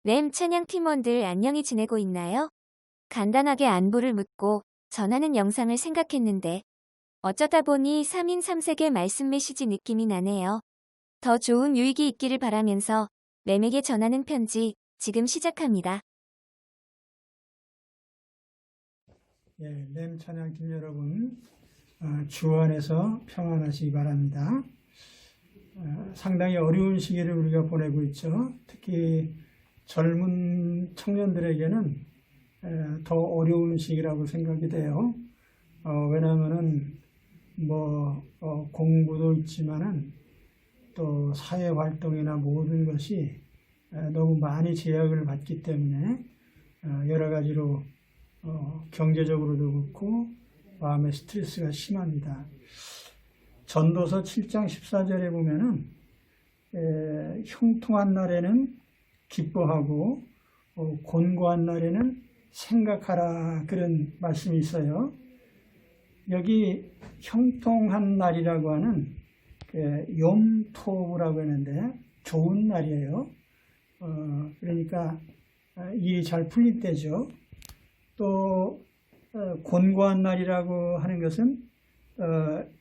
램 찬양 팀원들 안녕히 지내고 있나요? 간단하게 안부를 묻고 전하는 영상을 생각했는데 어쩌다 보니 3인 3색의 말씀 메시지 느낌이 나네요. 더 좋은 유익이 있기를 바라면서 램에게 전하는 편지 지금 시작합니다. 예, 램 찬양팀 여러분, 주 안에서 평안하시기 바랍니다. 상당히 어려운 시기를 우리가 보내고 있죠. 특히 젊은 청년들에게는 더 어려운 시기라고 생각이 돼요. 왜냐하면은 공부도 있지만은 또 사회 활동이나 모든 것이 너무 많이 제약을 받기 때문에 여러 가지로 경제적으로도 그렇고 마음의 스트레스가 심합니다. 전도서 7장 14절에 보면은 형통한 날에는 기뻐하고 곤고한 날에는 생각하라, 그런 말씀이 있어요. 여기 형통한 날이라고 하는 욤토브라고 하는데 좋은 날이에요. 그러니까 일이 잘 풀릴 때죠. 또 곤고한 날이라고 하는 것은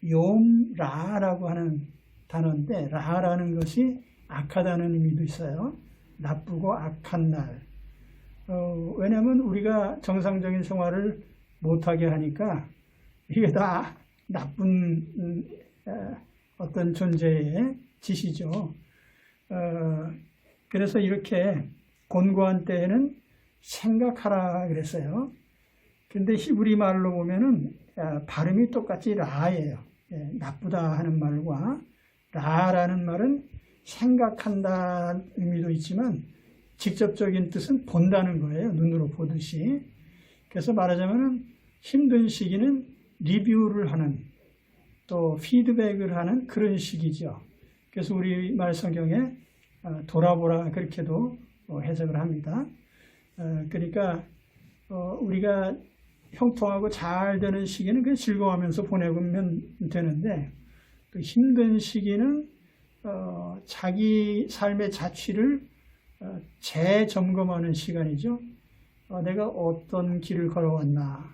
욤라라고 하는 단어인데, 라라는 것이 악하다는 의미도 있어요. 나쁘고 악한 날. 왜냐하면 우리가 정상적인 생활을 못하게 하니까 이게 다 나쁜 어떤 존재의 짓이죠. 그래서 이렇게 곤고한 때에는 생각하라 그랬어요. 근데 히브리 말로 보면은 발음이 똑같이 라예요. 나쁘다 하는 말과 라라는 말은 생각한다는 의미도 있지만 직접적인 뜻은 본다는 거예요. 눈으로 보듯이. 그래서 말하자면은 힘든 시기는 리뷰를 하는, 또 피드백을 하는 그런 시기죠. 그래서 우리말 성경에 돌아보라, 그렇게도 해석을 합니다. 그러니까 우리가 형통하고 잘 되는 시기는 그냥 즐거워하면서 보내면 되는데, 또 힘든 시기는 자기 삶의 자취를 재점검하는 시간이죠. 내가 어떤 길을 걸어왔나,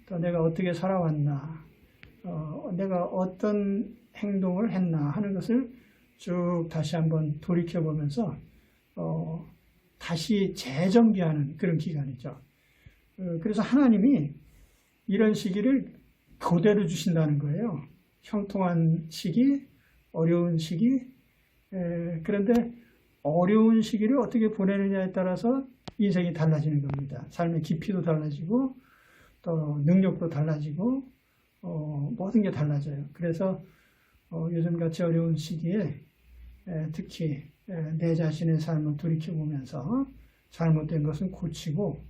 또 내가 어떻게 살아왔나, 내가 어떤 행동을 했나 하는 것을 쭉 다시 한번 돌이켜보면서 다시 재정비하는 그런 기간이죠. 그래서 하나님이 이런 시기를 교대로 주신다는 거예요. 형통한 시기, 어려운 시기. 그런데 어려운 시기를 어떻게 보내느냐에 따라서 인생이 달라지는 겁니다. 삶의 깊이도 달라지고 또 능력도 달라지고 모든 게 달라져요. 그래서 요즘같이 어려운 시기에 특히 내 자신의 삶을 돌이켜보면서 잘못된 것은 고치고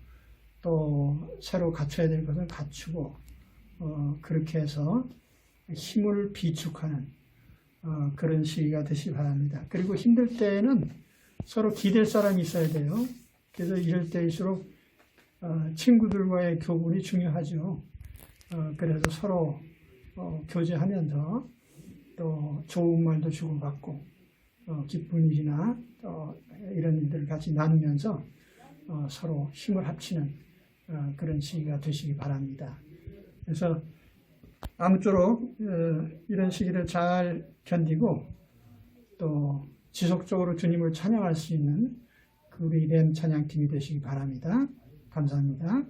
또 새로 갖춰야 될 것은 갖추고 그렇게 해서 힘을 비축하는 그런 시기가 되시기 바랍니다. 그리고 힘들 때에는 서로 기댈 사람이 있어야 돼요. 그래서 이럴 때일수록 친구들과의 교분이 중요하죠. 그래서 서로 교제하면서 또 좋은 말도 주고받고 기쁜 일이나 이런 일들을 같이 나누면서 서로 힘을 합치는 그런 시기가 되시기 바랍니다. 그래서 아무쪼록 이런 시기를 잘 견디고 또 지속적으로 주님을 찬양할 수 있는 우리 램 찬양팀이 되시기 바랍니다. 감사합니다.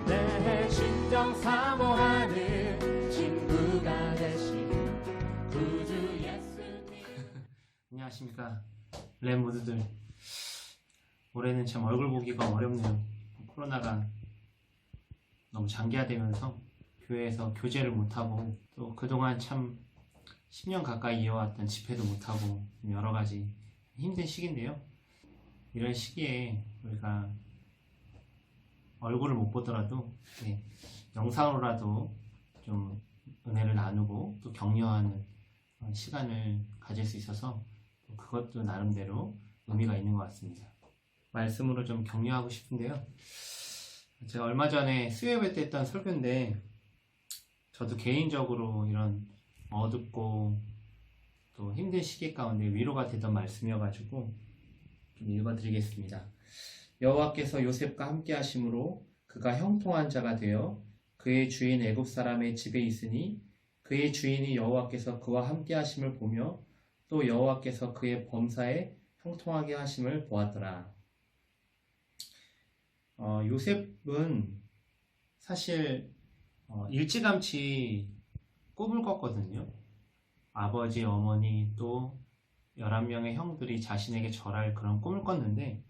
내 심정 사모하는 친구가 되신 구주 예수님. 안녕하십니까, 램 모두들. 올해는 참 얼굴 보기가 어렵네요. 코로나가 너무 장기화되면서 교회에서 교제를 못하고 또 그동안 참 10년 가까이 이어왔던 집회도 못하고 여러 가지 힘든 시기인데요. 이런 시기에 우리가 얼굴을 못 보더라도 영상으로라도 좀 은혜를 나누고 또 격려하는 시간을 가질 수 있어서 그것도 나름대로 의미가 있는 것 같습니다. 말씀으로 좀 격려하고 싶은데요. 제가 얼마 전에 수요예배 때 했던 설교인데, 저도 개인적으로 이런 어둡고 또 힘든 시기 가운데 위로가 되던 말씀이어가지고 좀 읽어드리겠습니다. 여호와께서 요셉과 함께 하심으로 그가 형통한 자가 되어 그의 주인 애굽 사람의 집에 있으니 그의 주인이 여호와께서 그와 함께 하심을 보며 또 여호와께서 그의 범사에 형통하게 하심을 보았더라. 요셉은 사실 일찌감치 꿈을 꿨거든요. 아버지, 어머니 또 11명의 형들이 자신에게 절할 그런 꿈을 꿨는데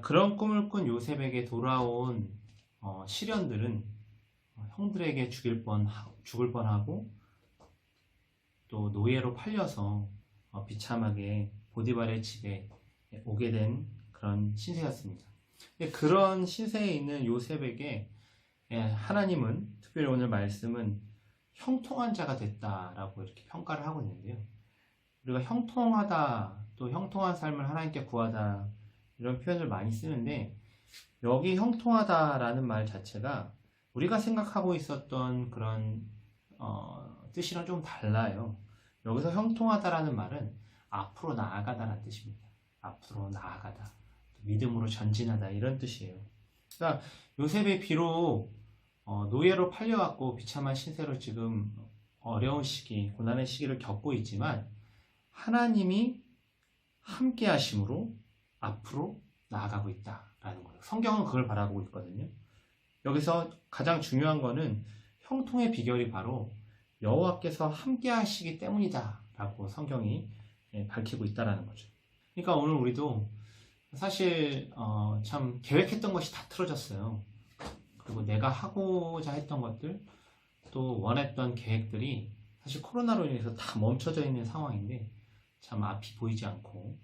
그런 꿈을 꾼 요셉에게 돌아온 시련들은 형들에게 죽을 뻔하고 또 노예로 팔려서 비참하게 보디발의 집에 오게 된 그런 신세였습니다. 그런 신세에 있는 요셉에게 하나님은 특별히 오늘 말씀은 형통한 자가 됐다라고 이렇게 평가를 하고 있는데요. 우리가 형통하다, 또 형통한 삶을 하나님께 구하다 이런 표현을 많이 쓰는데 여기 형통하다라는 말 자체가 우리가 생각하고 있었던 그런 뜻이랑 좀 달라요. 여기서 형통하다라는 말은 앞으로 나아가다라는 뜻입니다. 앞으로 나아가다, 믿음으로 전진하다 이런 뜻이에요. 그러니까 요셉이 비록 노예로 팔려왔고 비참한 신세로 지금 어려운 시기, 고난의 시기를 겪고 있지만 하나님이 함께 하심으로 앞으로 나아가고 있다라는 거예요. 성경은 그걸 바라보고 있거든요. 여기서 가장 중요한 거는 형통의 비결이 바로 여호와께서 함께 하시기 때문이다 라고 성경이 밝히고 있다라는 거죠. 그러니까 오늘 우리도 사실 참 계획했던 것이 다 틀어졌어요. 그리고 내가 하고자 했던 것들 또 원했던 계획들이 사실 코로나로 인해서 다 멈춰져 있는 상황인데 참 앞이 보이지 않고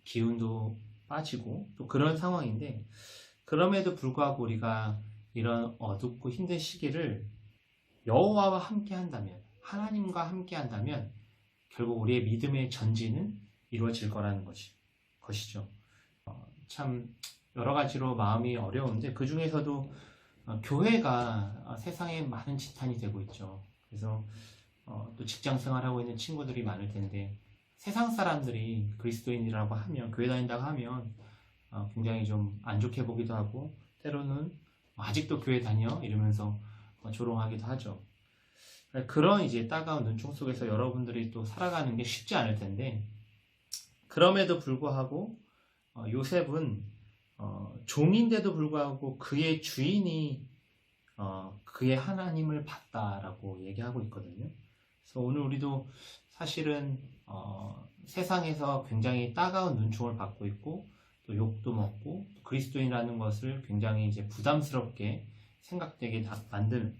기운도 빠지고 또 그런 상황인데 그럼에도 불구하고 우리가 이런 어둡고 힘든 시기를 여호와와 함께 한다면, 하나님과 함께 한다면 결국 우리의 믿음의 전진은 이루어질 거라는 것이죠. 참 여러 가지로 마음이 어려운데 그 중에서도 교회가 세상에 많은 지탄이 되고 있죠. 그래서 또 직장 생활하고 있는 친구들이 많을 텐데 세상 사람들이 그리스도인이라고 하면, 교회 다닌다고 하면 굉장히 좀 안 좋게 보기도 하고 때로는 아직도 교회 다녀? 이러면서 조롱하기도 하죠. 그런 이제 따가운 눈총 속에서 여러분들이 또 살아가는 게 쉽지 않을 텐데 그럼에도 불구하고 요셉은 종인데도 불구하고 그의 주인이 그의 하나님을 봤다라고 얘기하고 있거든요. 그래서 오늘 우리도 사실은 세상에서 굉장히 따가운 눈총을 받고 있고 또 욕도 먹고 그리스도인이라는 것을 굉장히 이제 부담스럽게 생각되게 만든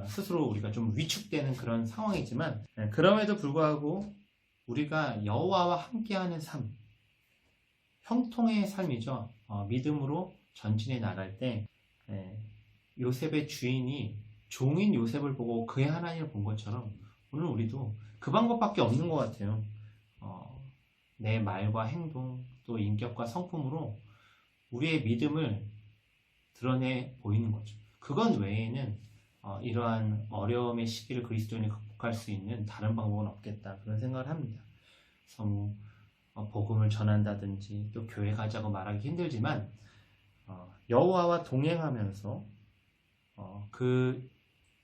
스스로 우리가 좀 위축되는 그런 상황이지만 그럼에도 불구하고 우리가 여호와와 함께하는 삶, 형통의 삶이죠. 믿음으로 전진해 나갈 때 요셉의 주인이 종인 요셉을 보고 그의 하나님을 본 것처럼 오늘 우리도 그 방법밖에 없는 것 같아요. 내 말과 행동 또 인격과 성품으로 우리의 믿음을 드러내 보이는 거죠. 그건 외에는 이러한 어려움의 시기를 그리스도인이 극복할 수 있는 다른 방법은 없겠다 그런 생각을 합니다. 그래서 복음을 전한다든지 또 교회 가자고 말하기 힘들지만 여호와와 동행하면서 그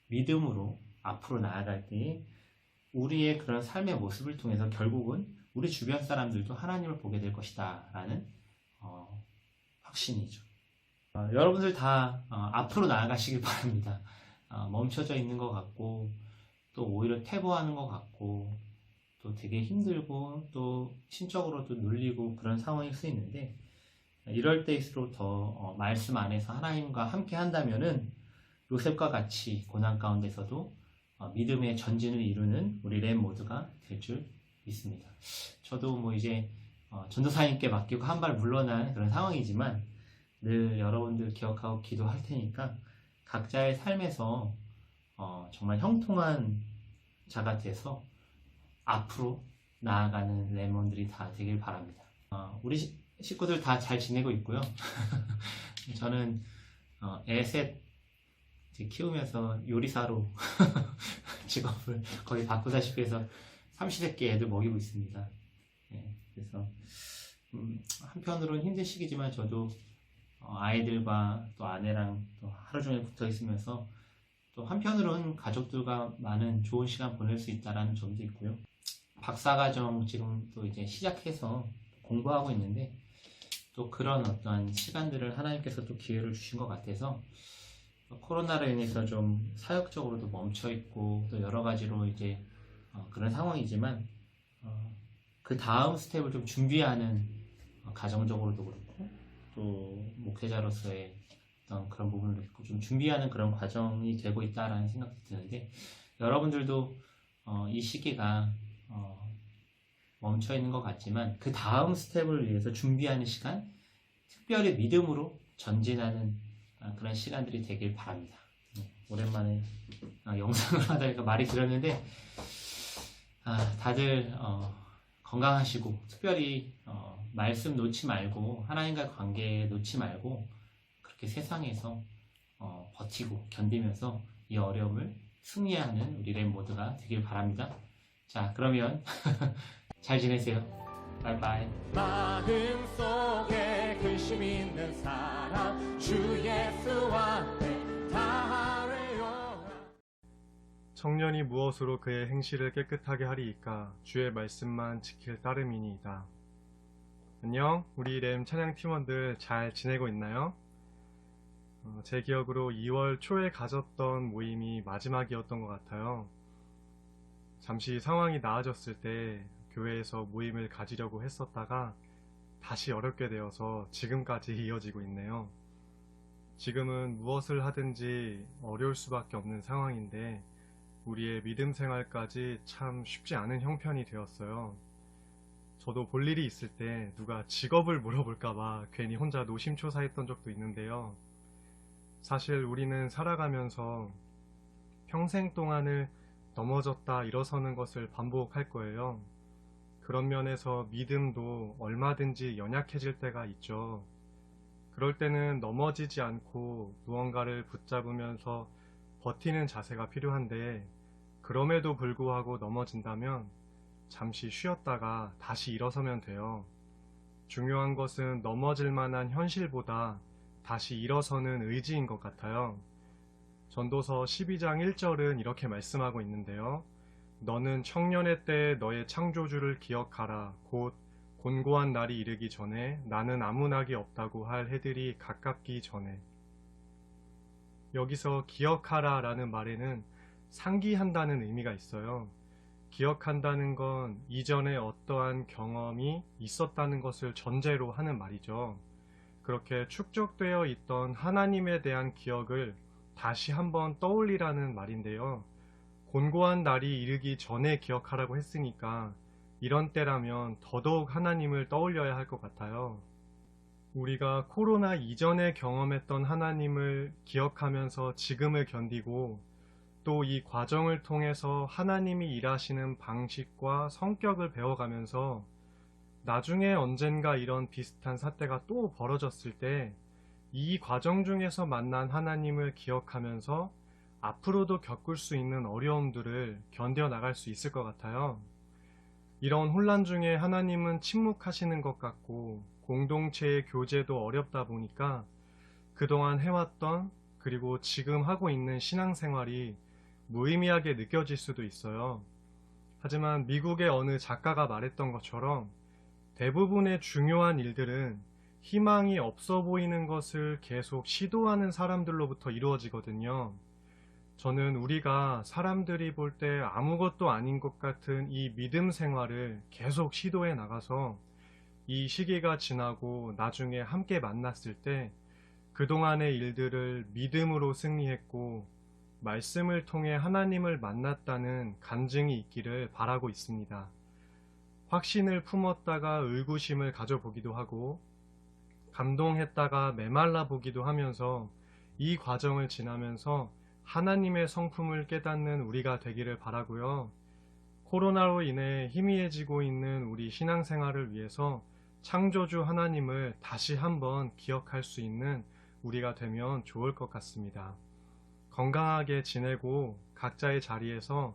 믿음으로 앞으로 나아갈 때 우리의 그런 삶의 모습을 통해서 결국은 우리 주변 사람들도 하나님을 보게 될 것이다 라는 확신이죠. 여러분들 다 앞으로 나아가시길 바랍니다. 멈춰져 있는 것 같고 또 오히려 퇴보하는 것 같고 또 되게 힘들고 또 신적으로도 눌리고 그런 상황일 수 있는데 이럴 때일수록 더 말씀 안에서 하나님과 함께 한다면은 요셉과 같이 고난 가운데서도 믿음의 전진을 이루는 우리 렘 모두가 될 줄 믿습니다. 저도 뭐 이제 전도사님께 맡기고 한 발 물러난 그런 상황이지만 늘 여러분들 기억하고 기도할 테니까 각자의 삶에서 정말 형통한 자가 돼서 앞으로 나아가는 레몬들이 다 되길 바랍니다. 우리 식구들 다 잘 지내고 있고요. 저는 애 셋 키우면서 요리사로 직업을 거의 바꾸다시피 해서 삼시세끼 애들 먹이고 있습니다. 그래서 한편으로는 힘든 시기지만 저도 아이들과 또 아내랑 또 하루 종일 붙어 있으면서 또 한편으로는 가족들과 많은 좋은 시간 보낼 수 있다는 점도 있고요. 박사과정 지금 또 이제 시작해서 공부하고 있는데 또 그런 어떠한 시간들을 하나님께서 또 기회를 주신 것 같아서 코로나로 인해서 좀 사역적으로도 멈춰 있고 또 여러 가지로 이제 그런 상황이지만 그 다음 스텝을 좀 준비하는 가정적으로도 그렇고 또 목회자로서의 어떤 그런 부분을 좀 준비하는 그런 과정이 되고 있다라는 생각이 드는데 여러분들도 이 시기가 멈춰 있는 것 같지만 그 다음 스텝을 위해서 준비하는 시간, 특별히 믿음으로 전진하는 그런 시간들이 되길 바랍니다. 오랜만에 영상을 하다 보니까 말이 길었는데 다들 건강하시고 특별히 말씀 놓지 말고 하나님과 관계 놓지 말고 그렇게 세상에서 버티고 견디면서 이 어려움을 승리하는 우리 랩 모두가 되길 바랍니다. 자, 그러면 잘 지내세요. 바이바이. 마음속에 근심 있는 사람 주 예수와 함께 다하래요. 청년이 무엇으로 그의 행실을 깨끗하게 하리이까 주의 말씀만 지킬 따름이니이다. 안녕, 우리 램 찬양 팀원들 잘 지내고 있나요? 제 기억으로 2월 초에 가졌던 모임이 마지막이었던 것 같아요. 잠시 상황이 나아졌을 때 교회에서 모임을 가지려고 했었다가 다시 어렵게 되어서 지금까지 이어지고 있네요. 지금은 무엇을 하든지 어려울 수밖에 없는 상황인데 우리의 믿음 생활까지 참 쉽지 않은 형편이 되었어요. 저도 볼 일이 있을 때 누가 직업을 물어볼까봐 괜히 혼자 노심초사했던 적도 있는데요. 사실 우리는 살아가면서 평생 동안을 넘어졌다 일어서는 것을 반복할 거예요. 그런 면에서 믿음도 얼마든지 연약해질 때가 있죠. 그럴 때는 넘어지지 않고 무언가를 붙잡으면서 버티는 자세가 필요한데 그럼에도 불구하고 넘어진다면 잠시 쉬었다가 다시 일어서면 돼요. 중요한 것은 넘어질 만한 현실보다 다시 일어서는 의지인 것 같아요. 전도서 12장 1절은 이렇게 말씀하고 있는데요. 너는 청년의 때에 너의 창조주를 기억하라. 곧 곤고한 날이 이르기 전에 나는 아무 낙이 없다고 할 해들이 가깝기 전에. 여기서 기억하라 라는 말에는 상기한다는 의미가 있어요. 기억한다는 건 이전에 어떠한 경험이 있었다는 것을 전제로 하는 말이죠. 그렇게 축적되어 있던 하나님에 대한 기억을 다시 한번 떠올리라는 말인데요. 곤고한 날이 이르기 전에 기억하라고 했으니까 이런 때라면 더더욱 하나님을 떠올려야 할 것 같아요. 우리가 코로나 이전에 경험했던 하나님을 기억하면서 지금을 견디고 또 이 과정을 통해서 하나님이 일하시는 방식과 성격을 배워가면서 나중에 언젠가 이런 비슷한 사태가 또 벌어졌을 때 이 과정 중에서 만난 하나님을 기억하면서 앞으로도 겪을 수 있는 어려움들을 견뎌나갈 수 있을 것 같아요. 이런 혼란 중에 하나님은 침묵하시는 것 같고 공동체의 교제도 어렵다 보니까 그동안 해왔던 그리고 지금 하고 있는 신앙생활이 무의미하게 느껴질 수도 있어요. 하지만 미국의 어느 작가가 말했던 것처럼 대부분의 중요한 일들은 희망이 없어 보이는 것을 계속 시도하는 사람들로부터 이루어지거든요. 저는 우리가 사람들이 볼 때 아무것도 아닌 것 같은 이 믿음 생활을 계속 시도해 나가서 이 시기가 지나고 나중에 함께 만났을 때 그동안의 일들을 믿음으로 승리했고 말씀을 통해 하나님을 만났다는 간증이 있기를 바라고 있습니다. 확신을 품었다가 의구심을 가져보기도 하고 감동했다가 메말라 보기도 하면서 이 과정을 지나면서 하나님의 성품을 깨닫는 우리가 되기를 바라고요. 코로나로 인해 희미해지고 있는 우리 신앙생활을 위해서 창조주 하나님을 다시 한번 기억할 수 있는 우리가 되면 좋을 것 같습니다. 건강하게 지내고 각자의 자리에서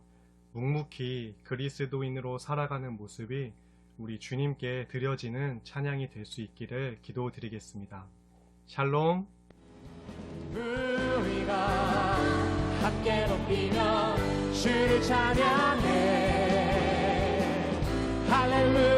묵묵히 그리스도인으로 살아가는 모습이 우리 주님께 드려지는 찬양이 될 수 있기를 기도드리겠습니다. 샬롬. 우리가 함께 높이며 주를 찬양해 할렐루야